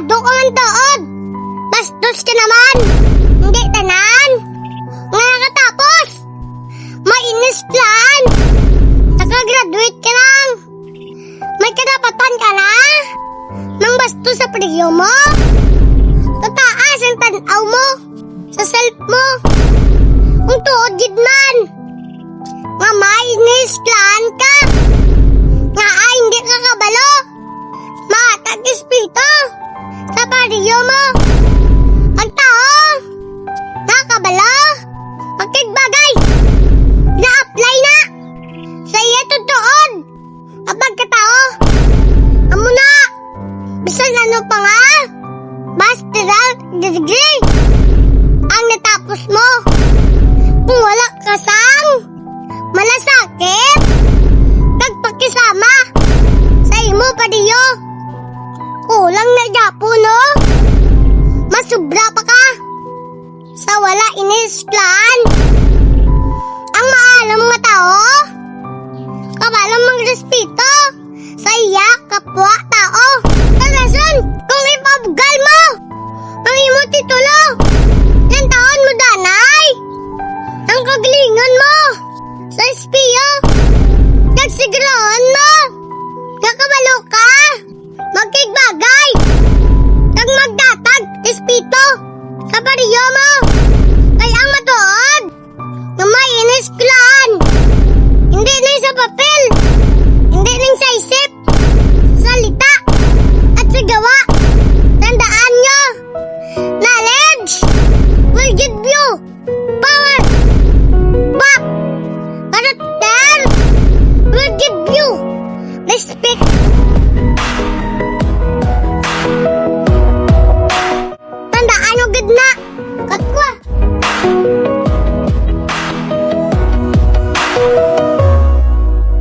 Sigurado ka man tuod. Bastos ka naman. Hindi tanan. Nga nakatapos. Mainis plan. Nakagraduate ka lang. May kadapatan ka na. Nang bastos sa priyo mo. Tataas ang tanaw mo. Sa self mo. Kung tuod gid man. Nga mainis plan ka. Nga hindi ka kabalo. Matag espiritu. Sa priyo mo. Ang tao. Nakabalo. Magkigbagay. Na-apply na. Sa iya tutuod. Ang pagkatao. Amo na. Bisan ano pa nga. Masteral degree. Ang natapos mo. Kung wala kasang. Malasakit. Nagpakisama. Sa imo pa diyo. Kulang na gapo no. Masubra pa ka. Sa wala inis plan. Ang maalam mga tao. Kabalo mang respeto. Sa iya kapwa tao. Kalason kung ipabugal mo. Ang imo titulo. Ilang taon mo danay. Ang kagalingan mo. Sa espiyo. Nagsigurahan mo. Kakabalo ka. Magkigbagay. Kag magdatag espito. Sa bariyo mo. Kaya ang matuod. Nga may inisklan. Hindi na sa papel. Hindi na sa isip. Sa salita. At sa gawa. Tandaan nyo. Knowledge will give you power. But character will give you respect. Tandaan nyo gid na. Katwa.